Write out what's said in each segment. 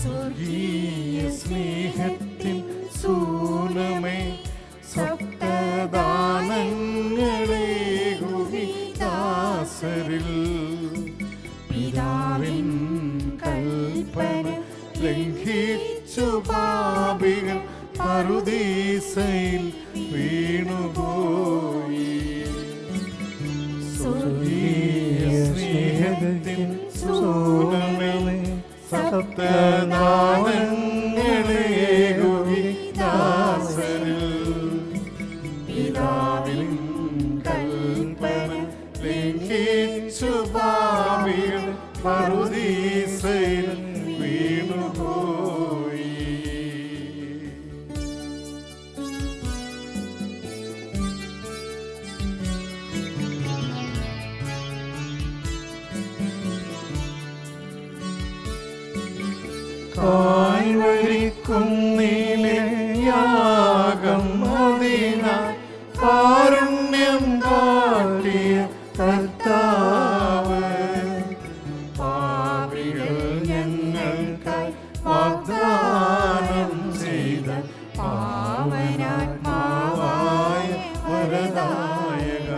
സ്വർഗീയ സ്നേഹത്തിൻ സൂനമേ, സപ്തദാനങ്ങളേകുവി ദാസരിൽ. പിതാവിൻ കൽപ്പന ലംഘിച്ചു പാപികൾ പറുദീസയിൽ വീണുപോയി. സ്വർഗീയ സ്നേഹത്തിൻ സൂനമേ, സപ്തദാനങ്ങളേകുവി ദാസരിൽ. പിതാവിൻ കൽപ്പന ലംഘിച്ചു പാപികൾ പറുദീസയിൽ വീണുപോയി. കാൽവരിക്കുന്നിലെ യാഗം അതിനാൽ കാരുണ്യം കാട്ടിയ കർത്താവ്, പാപികൾ ഞങ്ങൾക്കായി വാഗ്ദാനം ചെയ്ത പാവനാത്മാവായ വരദായക.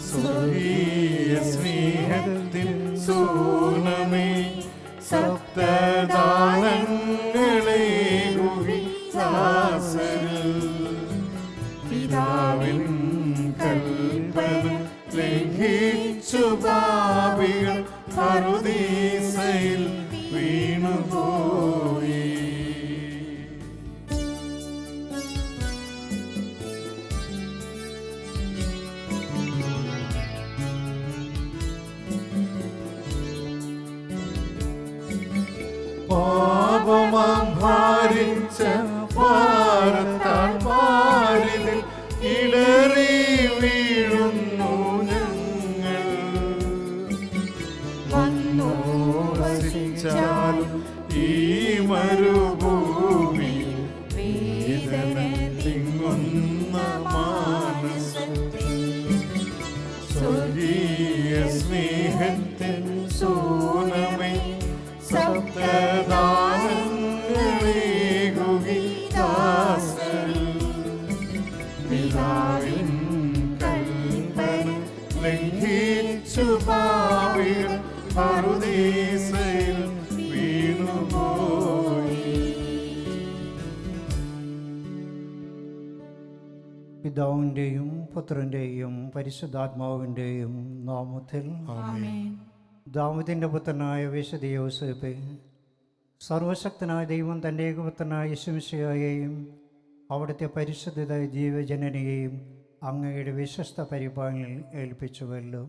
സ്വർഗീയ സ്നേഹത്തിൻ സൂനമേ, സപ്തദാനങ്ങളേകുവി ദാസരിൽ. പിതാവിൻ കൽപ്പന ലംഘിച്ചു പാപികൾ പറുദീസയിൽ വീണുപോയി. പാപമാം ഭാരിച്ച ഭാരത്താൽ പാരിതിൽ ഇടറി വീഴുന്നു ഞങ്ങൾ. വന്നു വസിച്ചാലും ഈ മരുഭൂമിയിൽ വേദന തിങ്ങുന്ന മാനസത്തിൽ. സ്വർഗീയ സ്നേഹത്തിൻ സൂനമേ, സപ്തദാനങ്ങളേകുവി ദാസരിൽ. പിതാവിൻ കൽപ്പന ലംഘിച്ചു പാപികൾ പറുദീസയിൽ വീണുപോയി. പിതാവിൻ്റെയും പുത്രൻ്റെയും പരിശുദ്ധാത്മാവിൻ്റെയും നാമത്തിൽ ആമേൻ. ദാവീദിൻ്റെ പുത്രനായ വിശുദ്ധ യോസേപ്പേ, സർവശക്തനായ ദൈവം തൻ്റെ ഏകപുത്രനായ യേശുമിശിഹായെയും അവിടുത്തെ പരിശുദ്ധ ജീവജനനെയും അങ്ങയുടെ വിശ്വസ്ത പരിപാലനയിൽ ഏൽപ്പിച്ചുവല്ലോ.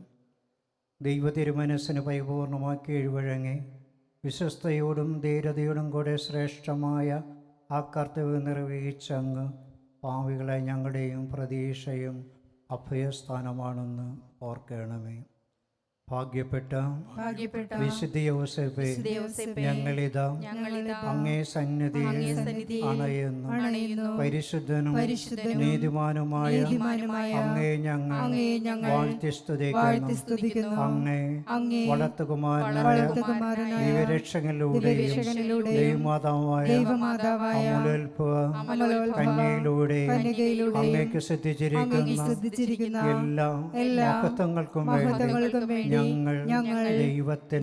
ദൈവ തിരുമനസ്സിന് പരിപൂർണമാക്കി എഴുവഴങ്ങി വിശ്വസ്തയോടും ധീരതയോടും കൂടെ ശ്രേഷ്ഠമായ ആ കർത്തവ്യം നിർവഹിച്ചങ്ങ് പാവികളെ ഞങ്ങളുടെയും പ്രതീക്ഷയും അഭയസ്ഥാനമാണെന്ന് ഓർക്കണമേ. ഭാഗ്യപ്പെട്ട വിശുദ്ധ യോസേപ്പേ, ഞങ്ങളിതാ അങ്ങേ സന്നിധി അണയുന്നു. പരിശുദ്ധനും നീതിമാനുമായ അങ്ങേ ഞങ്ങൾ വാഴ്ത്തി സ്തുതിക്കുന്നു. അങ്ങേ വളർത്തുകുമാരനായ ദൈവരക്ഷകനിലൂടെയും ദൈവമാതാവായ അമലോത്ഭവ കന്യയിലൂടെ അങ്ങേക്ക് സിദ്ധിച്ചിരിക്കുന്ന എല്ലാ മഹത്വങ്ങൾക്കും വേണ്ടി ഞങ്ങൾ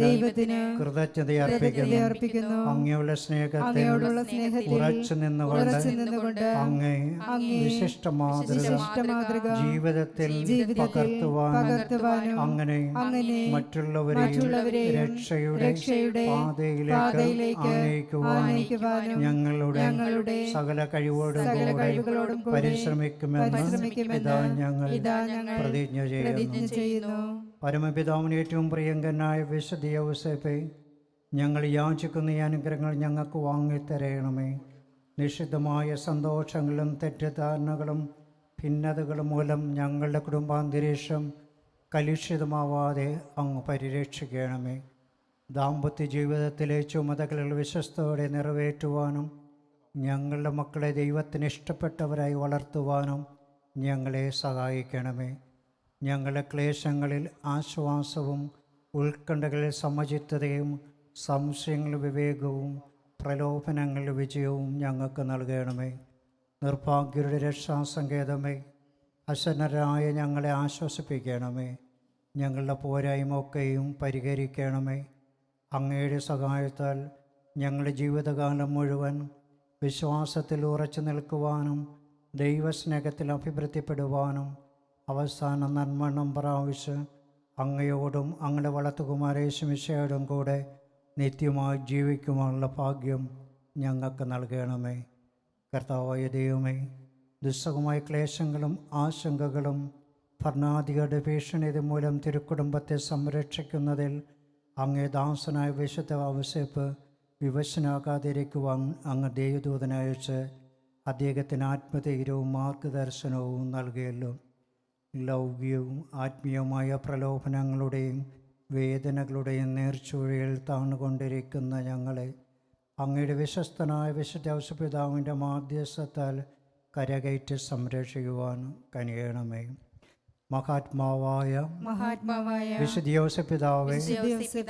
ദൈവത്തിന് കൃതജ്ഞത അർപ്പിക്കുന്നു. അങ്ങയുള്ള സ്നേഹത്തിൽ ഉറച്ചു നിന്നുകൊണ്ട് അങ്ങേ വിശിഷ്ട മാതൃക ജീവിതത്തിൽ പകർത്തുവാനും അങ്ങനെ മറ്റുള്ളവരെയും രക്ഷയുടെ പാതയിലേക്ക് ആനയിക്കുവാനും ഞങ്ങളുടെ സകല കഴിവോടും പരിശ്രമിക്കുമെന്ന് ഇതാ ഞങ്ങൾ പ്രതിജ്ഞ ചെയ്യുന്നു. പരമപിതാവിന് ഏറ്റവും പ്രിയങ്കരനായ വിശുദ്ധ യോസേപ്പേ, ഞങ്ങൾ യാചിക്കുന്ന ഈ അനുഗ്രഹങ്ങൾ ഞങ്ങൾക്ക് വാങ്ങിത്തരയണമേ. നിഷിദ്ധമായ സന്തോഷങ്ങളും തെറ്റിദ്ധാരണകളും ഭിന്നതകളും മൂലം ഞങ്ങളുടെ കുടുംബാന്തരീക്ഷം കലുഷിതമാവാതെ അങ്ങ് പരിരക്ഷിക്കണമേ. ദാമ്പത്യ ജീവിതത്തിലെ ചുമതലകൾ വിശ്വസ്തയോടെ നിറവേറ്റുവാനും ഞങ്ങളുടെ മക്കളെ ദൈവത്തിന് ഇഷ്ടപ്പെട്ടവരായി വളർത്തുവാനും ഞങ്ങളെ സഹായിക്കണമേ. ഞങ്ങളുടെ ക്ലേശങ്ങളിൽ ആശ്വാസവും ഉത്കണ്ഠകളിൽ സമചിത്തതയും സംശയങ്ങളുടെ വിവേകവും പ്രലോഭനങ്ങളുടെ വിജയവും ഞങ്ങൾക്ക് നൽകണമേ. നിർഭാഗ്യരുടെ രക്ഷാസങ്കേതമേ, അശരണരായ ഞങ്ങളെ ആശ്വസിപ്പിക്കണമേ. ഞങ്ങളുടെ പോരായ്മ ഒക്കെയും പരിഹരിക്കണമേ. അങ്ങയുടെ സഹായത്താൽ ഞങ്ങളുടെ ജീവിതകാലം മുഴുവൻ വിശ്വാസത്തിൽ ഉറച്ചു നിൽക്കുവാനും ദൈവസ്നേഹത്തിൽ അഭിവൃദ്ധിപ്പെടുവാനും അവസാനം നന്മണം പ്രാവശ്യം അങ്ങയോടും അങ്ങയുടെ വളർത്തുകുമാരേശുമിശയോടും കൂടെ നിത്യമായി ജീവിക്കുവാനുള്ള ഭാഗ്യം ഞങ്ങൾക്ക് നൽകണമേ. കർത്താവായ ദൈവമേ, ദുസ്സഹമായ ക്ലേശങ്ങളും ആശങ്കകളും ഭരണാധികാരിയുടെ ഭീഷണി മൂലം തിരുക്കുടുംബത്തെ സംരക്ഷിക്കുന്നതിൽ അങ്ങേ ദാസനായ വിശുദ്ധ ഔസേപ്പ് വിവശനാകാതിരിക്കുവാൻ അങ്ങ് ദൈവദൂതനയച്ച് അദ്ദേഹത്തിന് ആത്മധൈര്യവും മാർഗദർശനവും നൽകിയല്ലോ. ലൗകികവും ആത്മീയമായ പ്രലോഭനങ്ങളുടെയും വേദനകളുടെയും നേർച്ചൂഴയിൽ താണുകൊണ്ടിരിക്കുന്ന ഞങ്ങളെ അങ്ങയുടെ വിശ്വസ്തനായ വിശുദ്ധ ഔസേപ്പിതാവിൻ്റെ മാധ്യസ്ഥത്താൽ കരകയറ്റി സംരക്ഷിക്കുവാൻ കനിയണമേ. മഹാത്മാവായ വിശുദ്ധ ഔസേപ്പിതാവേ,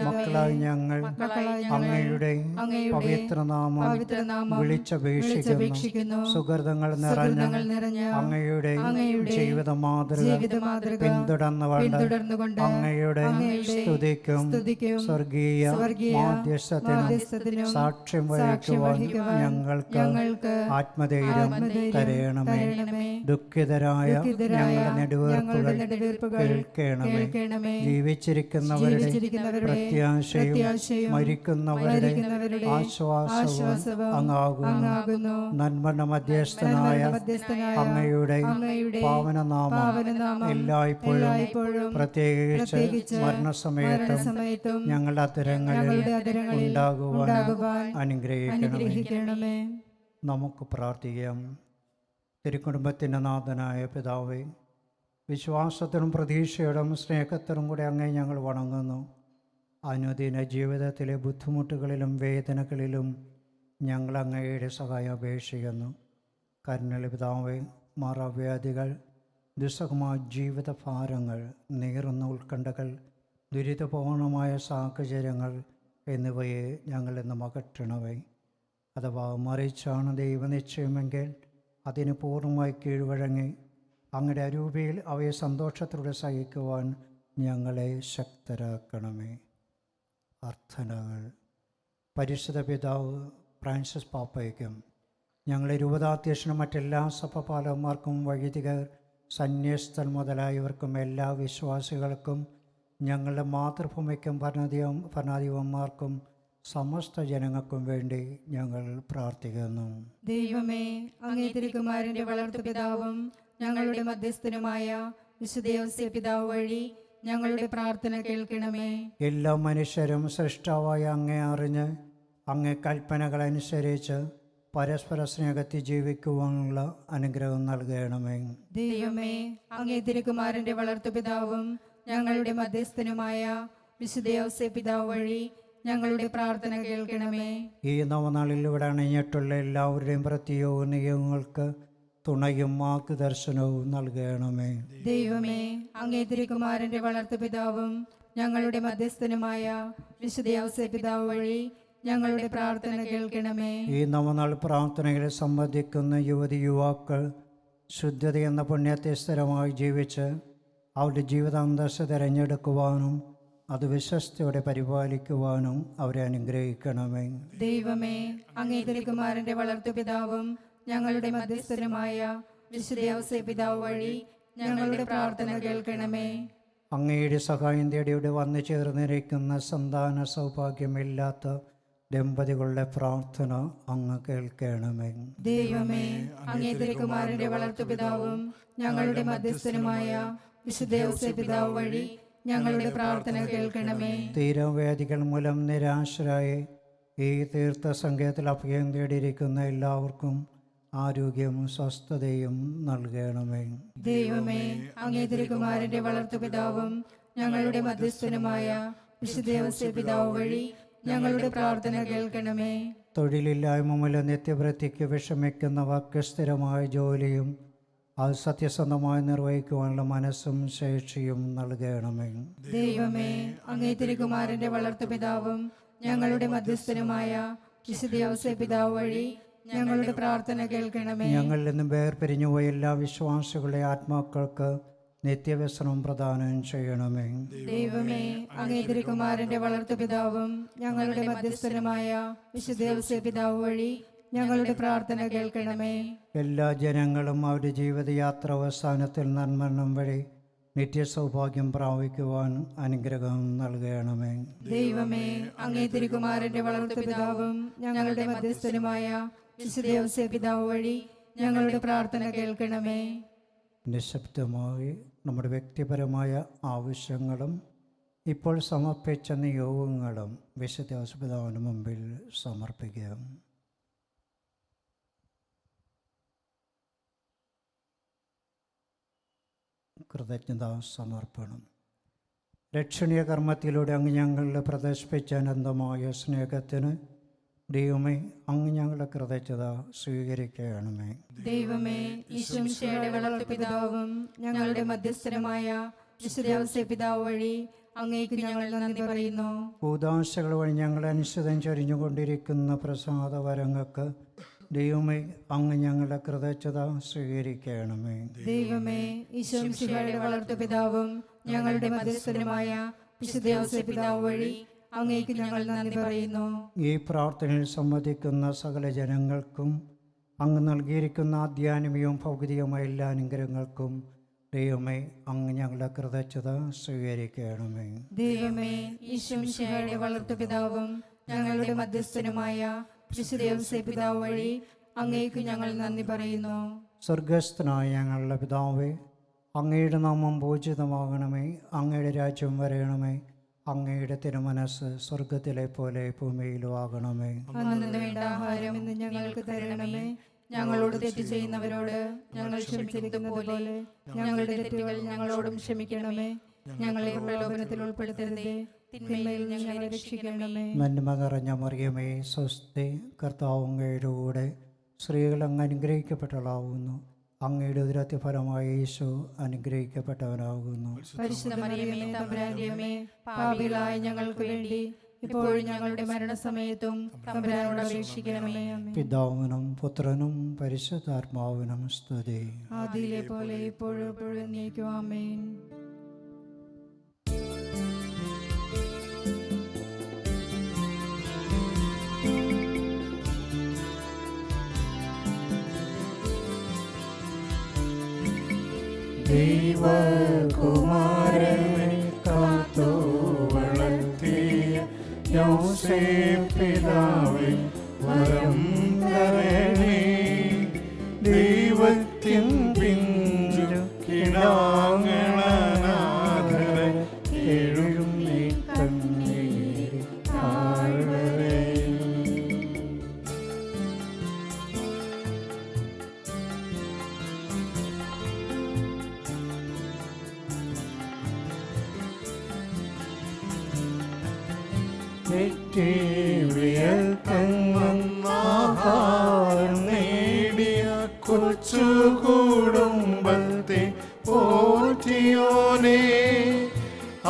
മക്കളായി ഞങ്ങൾ അങ്ങയുടെ പവിത്രനാമം വിളിച്ചപേക്ഷിക്കുന്നു. സുഹൃതങ്ങൾ നിറഞ്ഞ അങ്ങയുടെ ജീവിത മാതൃക പിന്തുടർന്നുകൊണ്ട് അങ്ങയുടെ സ്തുതിക്കും സ്വർഗീയ മാധ്യസ്ഥത്തിനും സാക്ഷ്യം വഹിക്കുവാൻ ഞങ്ങൾക്ക് ആത്മധൈര്യം തരയണമേ. ദുഃഖിതരായ ഞങ്ങളുടെ നെടുവേർപ്പുകൾ കേൾക്കണമേ. ജീവിച്ചിരിക്കുന്നവരുടെ പ്രത്യാശയും മരിക്കുന്നവരുടെ ആശ്വാസവും അങ്ങാകുന്നു. നന്മ മധ്യസ്ഥനായ അങ്ങയുടെ പാവനനാമം എല്ലായ്പ്പോഴും പ്രത്യേകിച്ച് മരണസമയത്തും ഞങ്ങളുടെ അത്തരങ്ങളിൽ ഉണ്ടാകുവാൻ അനുഗ്രഹിക്കണമേ. നമുക്ക് പ്രാർത്ഥിക്കാം. തിരുക്കുടുംബത്തിൻ്റെ നാഥനായ പിതാവേ, വിശ്വാസത്തിനും പ്രതീക്ഷയോടും സ്നേഹത്തിനും കൂടെ അങ്ങേ ഞങ്ങൾ വണങ്ങുന്നു. അനുദിന ജീവിതത്തിലെ ബുദ്ധിമുട്ടുകളിലും വേദനകളിലും ഞങ്ങൾ അങ്ങയുടെ സഹായം അപേക്ഷിക്കുന്നു. കരുണയുള്ള പിതാവേ, മാറാവ്യാധികൾ, ദുസ്സഹമായ ജീവിതഭാരങ്ങൾ, നീറുന്ന ഉത്കണ്ഠകൾ, ദുരിതപൂർണമായ സാഹചര്യങ്ങൾ എന്നിവയെ ഞങ്ങളിൽ നിന്ന് അകറ്റണമേ. അഥവാ മറിച്ചാണ് ദൈവനിശ്ചയമെങ്കിൽ അതിന് പൂർണ്ണമായി കീഴ്വഴങ്ങി അങ്ങയുടെ അരൂപയിൽ അവയെ സന്തോഷത്തോടെ സഹിക്കുവാൻ ഞങ്ങളെ ശക്തരാക്കണമേ. അർത്ഥനകൾ. പരിശുദ്ധ പിതാവ് ഫ്രാൻസിസ് പാപ്പയ്ക്കും ഞങ്ങളെ രൂപതാധ്യക്ഷനും മറ്റെല്ലാ സഭപാലകന്മാർക്കും വൈദികർ, സന്യസ്തർ മുതലായവർക്കും എല്ലാ വിശ്വാസികൾക്കും ഞങ്ങളുടെ മാതൃഭൂമിക്കും ഭരണാധിപന്മാർക്കും സമസ്ത ജനങ്ങൾക്കും വേണ്ടി ഞങ്ങൾ പ്രാർത്ഥിക്കുന്നു. ദൈവമേ, അങ്ങേ തിരുക്കുമാരന്റെ വളർത്തുപിതാവും ഞങ്ങളുടെ മധ്യസ്ഥനുമായ വിശുദ്ധ ഔസേപ്പിതാവ് വഴി ഞങ്ങളുടെ പ്രാർത്ഥന കേൾക്കണമേ. എല്ലാ മനുഷ്യരും സൃഷ്ടാവായ അങ്ങേ അറിഞ്ഞ് അങ്ങേ കൽപ്പനകളനുസരിച്ച് പരസ്പര സ്നേഹത്തിൽ ജീവിക്കുവാനുള്ള അനുഗ്രഹം നൽകണമേ. ദൈവമേ, അങ്ങേ തിരുക്കുമാരന്റെ വളർത്തുപിതാവും ഞങ്ങളുടെ മധ്യസ്ഥനുമായ വിശുദ്ധ ഔസേപ്പിതാവ് വഴി ഞങ്ങളുടെ പ്രാർത്ഥന കേൾക്കണമേ. ഈ നവനാളിൽ ഇവിടെ അണിഞ്ഞിട്ടുള്ള എല്ലാവരുടെയും പ്രത്യേക നിയമങ്ങൾക്ക് തുണയും മാർഗദർശനവും നൽകണമേ. ദൈവമേ, അങ്ങേ തിരുക്കുമാരന്റെ വളർത്തുപിതാവും ഞങ്ങളുടെ മധ്യസ്ഥനുമായ വിശുദ്ധ ഔസേപ്പിതാവ് വഴി ഞങ്ങളുടെ പ്രാർത്ഥന കേൾക്കണമേ. ഈ നവനാൾ പ്രാർത്ഥനകളെ സംബന്ധിക്കുന്ന യുവതി യുവാക്കൾ ശുദ്ധത എന്ന പുണ്യത്തെ സ്ഥിരമായി ജീവിച്ച് അവരുടെ ജീവിതാന്തസ്സ് തിരഞ്ഞെടുക്കുവാനും അത് വിശ്വസ്തയോടെ പരിപാലിക്കുവാനും അവരെ അനുഗ്രഹിക്കണമേ. ദൈവമേ, അങ്ങേ തിരുക്കുമാരന്റെ വളർത്തുപിതാവും ഞങ്ങളുടെ മധ്യസ്ഥനുമായ വിശുദ്ധ ഔസേപ്പിതാവ് വഴി ഞങ്ങളുടെ പ്രാർത്ഥന കേൾക്കണമേ. അങ്ങയുടെ സഹായം തേടിയുടെ വന്നു ചേർന്നിരിക്കുന്ന സന്താന സൗഭാഗ്യമില്ലാത്ത ദമ്പതികളുടെ പ്രാർത്ഥന അങ്ങ് കേൾക്കണമേ. ദൈവമേ, അങ്ങേ തിരുക്കുമാരന്റെ വളർത്തുപിതാവും ഞങ്ങളുടെ മധ്യസ്ഥനുമായ വിശുദ്ധ ഔസേപ്പിതാവ് വഴി ഞങ്ങളുടെ പ്രാർത്ഥന കേൾക്കണമേ. തീരവേദികൾ മൂലം നിരാശരായി ഈ തീർത്ഥസംഘത്തിൽ അഭയം തേടിയിരിക്കുന്ന എല്ലാവർക്കും ആരോഗ്യവും സ്വസ്ഥതയും നൽകണമേ. ദൈവമേ, അങ്ങേ തിരുക്കുമാരന്റെ വളർത്തുപിതാവും ഞങ്ങളുടെ മധ്യസ്ഥനുമായ വിശുദ്ധ ഔസേപ്പിതാവ് വഴി ഞങ്ങളുടെ പ്രാർത്ഥന കേൾക്കണമേ. തൊഴിലില്ലായ്മ മൂലം നിത്യവൃത്തിക്ക് വിഷമിക്കുന്നവർക്ക് സ്ഥിരമായ ജോലിയും അത് സത്യസന്ധമായി നിർവഹിക്കുവാനുള്ള മനസ്സും ശേഷിയും നൽകണമേ. ദൈവമേ, അങ്ങേ തിരുക്കുമാരന്റെ വളർത്തുപിതാവും ഞങ്ങളുടെ മധ്യസ്ഥനുമായ വിശുദ്ധ ഔസേപ്പ് പിതാവ് വഴി ഞങ്ങളുടെ പ്രാർത്ഥന കേൾക്കണമേ. ഞങ്ങളിൽ നിന്നും വേർപിരിഞ്ഞുപോയ എല്ലാ വിശ്വാസികളുടെ ആത്മാക്കൾക്ക് നിത്യവ്യസനം പ്രദാനം ചെയ്യണമേ. ദൈവമേ, അങ്ങേ തിരുക്കുമാരന്റെ വളർത്തുപിതാവും ഞങ്ങളുടെ മധ്യസ്ഥനുമായ വിശുദ്ധ ഔസേപ്പ് പിതാവ് വഴി ഞങ്ങളുടെ പ്രാർത്ഥന കേൾക്കണമേ. എല്ലാ ജനങ്ങളും അവരുടെ ജീവിതയാത്ര അവസാനത്തിൽ നന്മരണം വഴി നിത്യസൗഭാഗ്യം പ്രാപിക്കുവാൻ അനുഗ്രഹം നൽകണമേ. ദൈവമേ, അങ്ങേ തിരുക്കുമാരന്റെ വളർത്തുപിതാവും ഞങ്ങളുടെ മധ്യസ്ഥനുമായ വിശുദ്ധ ഔസേപ്പ് പിതാവ് വഴി ഞങ്ങളുടെ പ്രാർത്ഥന കേൾക്കണമേ. നിശബ്ദമായി നമ്മുടെ വ്യക്തിപരമായ ആവശ്യങ്ങളും ഇപ്പോൾ സമർപ്പിച്ച നിയോഗങ്ങളും വിശുദ്ധ ഔസേപ്പിതാവിന് മുമ്പിൽ സമർപ്പിക്കാം. കൃതജ്ഞതാ സമർപ്പണം. രക്ഷണീയ കർമ്മത്തിലൂടെ അങ്ങ് ഞങ്ങളുടെ പ്രദർശിപ്പിച്ച അനന്തമായ സ്നേഹത്തിന് ദൈവമേ, അങ്ങ് ഞങ്ങളുടെ കൃതജ്ഞത സ്വീകരിക്കണമേ. ദൈവമേ, ഈശോമിശിഹായുടെ വളർത്തുപിതാവും ഞങ്ങളുടെ മധ്യസ്ഥനുമായ വിശുദ്ധ ഔസേപ്പ് പിതാവ് വഴി അങ്ങേക്ക് ഞങ്ങൾ നന്ദി പറയുന്നു. കൂദാശകൾ വഴി ഞങ്ങളെ അനുസൃതം ചൊരിഞ്ഞുകൊണ്ടിരിക്കുന്ന പ്രസാദവരങ്ങൾക്ക് ദൈവമേ, അങ്ങ് ഞങ്ങളുടെ കൃതജ്ഞത സ്വീകരിക്കണമേ. ദൈവമേ, ഈശോമിശിഹായുടെ വളർത്തുപിതാവും ഞങ്ങളുടെ മധ്യസ്ഥനുമായ വിശുദ്ധ ഔസേപ്പ് പിതാവ് വഴി അങ്ങേക്ക് ഞങ്ങൾ നന്ദി പറയുന്നു. ഈ പ്രാർത്ഥനയിൽ സംബന്ധിക്കുന്ന സകല ജനങ്ങൾക്കും അങ്ങ് നൽകിയിരിക്കുന്ന ആധ്യാത്മികവും ഭൗതികവുമായ എല്ലാ അനുഗ്രഹങ്ങൾക്കും ദൈവമേ, അങ്ങ് ഞങ്ങളുടെ കൃതജ്ഞത സ്വീകരിക്കണമേ. ദൈവമേ, ഈശോമിശിഹായുടെ വളർത്തുപിതാവും ഞങ്ങളുടെ മധ്യസ്ഥനുമായ വിശുദ്ധ ഔസേപ്പ് പിതാവ് വഴി അങ്ങേക്ക് ഞങ്ങൾ നന്ദി പറയുന്നു. സ്വർഗസ്ഥനായ ഞങ്ങളുടെ പിതാവേ, അങ്ങയുടെ നാമം പൂജിതമാകണമേ. അങ്ങയുടെ രാജ്യം വരയണമേ. അങ്ങയുടെ തിരുമനസ് സ്വർഗത്തിലെ പോലെ ഭൂമിയിലും ആകണമേ. അന്നു വേണ്ട ആഹാരം ഇന്ന് ഞങ്ങൾക്ക് തരണമേ. ഞങ്ങളോട് തെറ്റ് ചെയ്യുന്നവരോട് ഞങ്ങൾ ക്ഷമിച്ചിരിക്കുന്നത് പോലെ ഞങ്ങളുടെ തെറ്റുകൾ ഞങ്ങളോടും ക്ഷമിക്കണമേ. ഞങ്ങളെ പ്രലോഭനത്തിൽ ഉൾപ്പെടുത്തരുതേ, തിന്മയിൽ ഞങ്ങളെ രക്ഷിക്കണമേ. നന്മ നിറഞ്ഞ മറിയമേ, സ്വസ്തി, കർത്താവ് അങ്ങയുടെ കൂടെ സ്ത്രീകൾ അങ്ങ് അനുഗ്രഹിക്കപ്പെട്ടവളാവുന്നു. അങ്ങയുടെ ഉദരഫലമായ യേശു അനുഗ്രഹിക്കപ്പെട്ടവനാകുന്നു. പരിശുദ്ധ മറിയമേ, തമ്പുരാന്റെ അമ്മേ, പാപികളായ ഞങ്ങൾക്ക് വേണ്ടി ഇപ്പോഴും ഞങ്ങളുടെ മരണസമയത്തും തമ്പുരാനോട് അപേക്ഷിക്കണമേ. പിതാവിനും പുത്രനും പരിശുദ്ധാത്മാവിനും സ്തുതി. ആദിയിലെ പോലെ ഇപ്പോഴും എപ്പോഴും എന്നേക്കും ആമേൻ. ദൈവകുമാരനെ കാത്തു വളർത്തിയ ഔസേപ്പ് പിതാവേ, വരം തരണേ. ദൈവത്തിൻ പിഞ്ചു കിടാങ്ങളാനാഥരെ എഴും നീ കണ്ണീര് താഴ്വരേ. ആഹാരം നേടിയ കൊച്ചു കുടുംബത്തെ പോറ്റിയോനെ,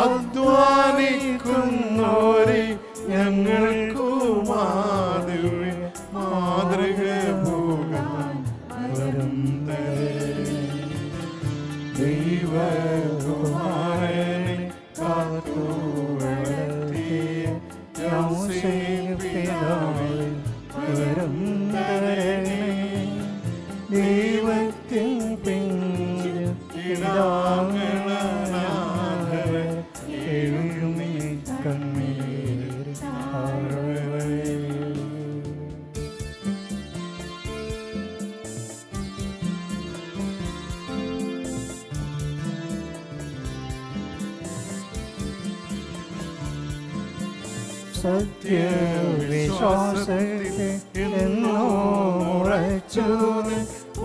അധ്വാനിക്കുന്നോരെ ഞങ്ങൾക്കു മാതൃക പോകാൻ വരം തരണേ. ദൈവകുമാരനെ കാത്തു വളർത്തിയ ഔസേപ്പ് പിതാവേ, വരം തരണേ. ദൈവത്തിൻ പിഞ്ചു കിടാങ്ങളാനാഥരെ എഴും നീ കണ്ണീര് താഴ്വരേ. സത്യവിശ്വാസത്തെ എന്നോ ഉറച്ചു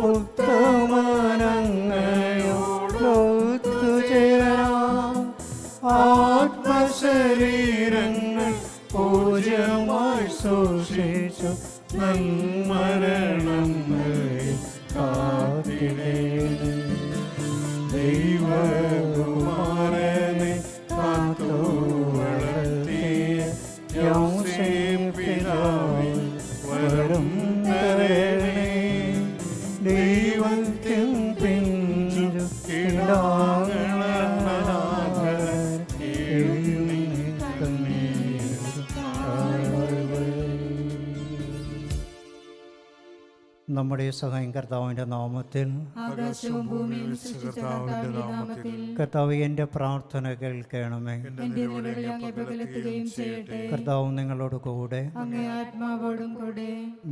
ഉത്തമനങ്ങളോടൊത്തുചേരാം. ആത്മശരീരങ്ങൾ പൂജ്യമായി സൂക്ഷിച്ചു നന്മരണങ്ങളെ കാത്തിടേണേ. ദൈവകുമാരനെ കാത്തു വളർത്തിയ ഔസേപിതാവേ വരം തരണേ ദൈവത്തിൻ പിഞ്ചു നമ്മുടെ സഹായം കർത്താവിൻ്റെ നാമത്തിൽ. ആകാശവും ഭൂമിയും സൃഷ്ടിച്ച കർത്താവിന്റെ നാമത്തിൽ കർത്താവ് എൻ്റെ പ്രാർത്ഥന കേൾക്കണമേ. എന്റെ നിലവിളി അങ്ങേ പകലെത്തുകയും ചെയ്യട്ടെ. കർത്താവ് നിങ്ങളോട് കൂടെ. അങ്ങേ ആത്മാവോടും കൂടെ.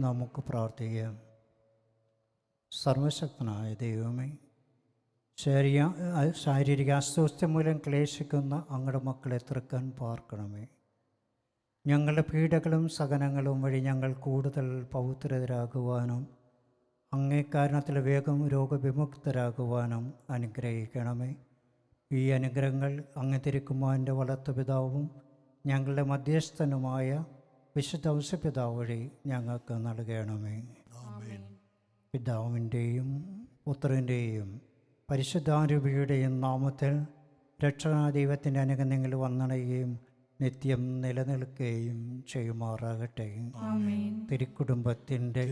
നമുക്ക് പ്രാർത്ഥിക്കാം. സർവശക്തനായ ദൈവമേ, ശാരീരിക അസ്വസ്ഥ മൂലം ക്ലേശിക്കുന്ന അങ്ങയുടെ മക്കളെ തൃക്കാൻ പാർക്കണമേ. ഞങ്ങളുടെ പീഡകളും സഹനങ്ങളും വഴി ഞങ്ങൾ കൂടുതൽ പൗത്രരാകുവാനും അങ്ങേ കാരണത്തിൽ വേഗം രോഗവിമുക്തരാകുവാനും അനുഗ്രഹിക്കണമേ. ഈ അനുഗ്രഹങ്ങൾ അങ്ങ് തിരുക്കുമാരൻ്റെ വളർത്തു പിതാവും ഞങ്ങളുടെ മധ്യസ്ഥനുമായ വിശുദ്ധ ഔസപിതാവ് വഴി ഞങ്ങൾക്ക് നൽകണമേ. പിതാവിൻ്റെയും പുത്രൻ്റെയും പരിശുദ്ധാരൂപിയുടെയും നാമത്തിൽ രക്ഷാദൈവത്തിൻ്റെ അനുഗ്രഹങ്ങൾ വന്നണയുകയും നിത്യം നിലനിൽക്കുകയും ചെയ്യുമാറാകട്ടെ. തിരുക്കുടുംബത്തിൻ്റെ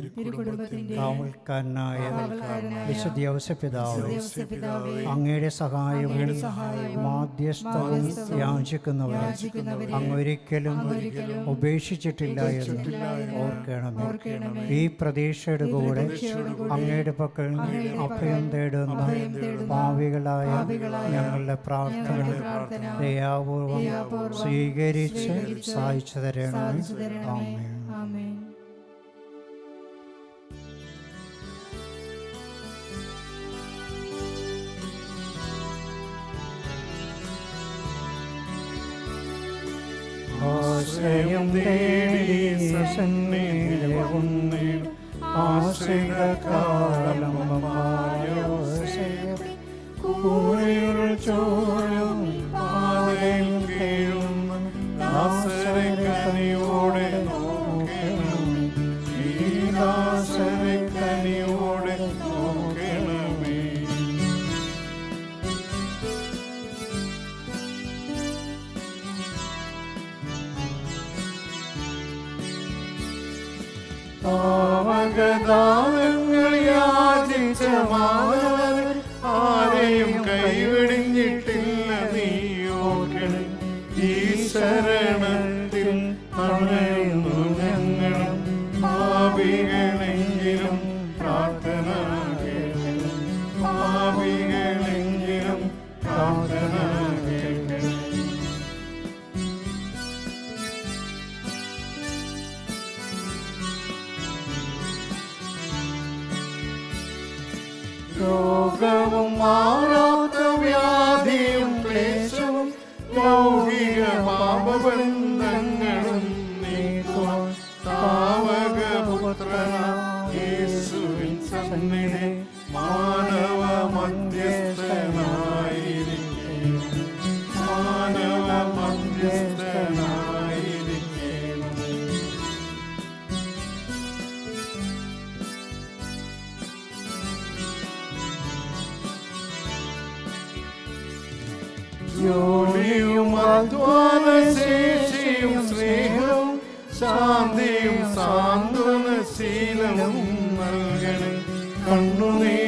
കാവൽക്കാരനായ വിശുദ്ധ ഔസപിതാവേ, അങ്ങയുടെ സഹായവും മാധ്യസ്ഥവും യാചിക്കുന്നവരെ അങ്ങ് ഒരിക്കലും ഉപേക്ഷിച്ചിട്ടില്ല എന്ന് ഓർക്കണമേ. ഈ പ്രതീക്ഷയുടെ കൂടെ അങ്ങയുടെ പക്കൽ അഭയം തേടുന്ന പാവികളായ ഞങ്ങളുടെ പ്രാർത്ഥന ദയാപൂർവം സ്വീകരിച്ച് സഹായിച്ചു തരണമേ. ആമേൻ. ആശ്രയം തേടി സന്നിധിയിലും ആശ്രിതകാലം കൂടെയുള്ള ചോരും പാതയിൽ കീഴും ദാസരക്കനിയോടെ നോക്കണമേ. ഈ ദാസരക്കനിയോടെ നോക്കണമേ. പാവകദാനങ്ങൾ യാചിച്ച മാനവർ ആരെയും കൈവിടിഞ്ഞിട്ടില്ല. നീ ഓർക്കണേ. ഈ ശരണത്തിൽ അണയുന്നു ഞങ്ങളും പാപികളെങ്കിലും പ്രാർത്ഥന കേൾക്കണം. പാപികളെങ്കിലും പ്രാർത്ഥന കേൾക്കണം. രോഗവും മാറാത്ത വ്യാധിയും ക്ലേശവും ലൗകിക പാപബന്ധങ്ങളും നീക്കുവാൻ താവകപുത്രനാം യേശുവിൻ സന്നിധി മാനവ മധ്യസ്ഥനായിരിക്കണം. മാനവ മധ്യസ്ഥനായിരിക്കണം. ജോലിയും അധ്വാനശേഷിയും സ്നേഹവും ശാന്തിയും സാന്ത്വനശീലവും നൽകണം. കണ്ണുനീർ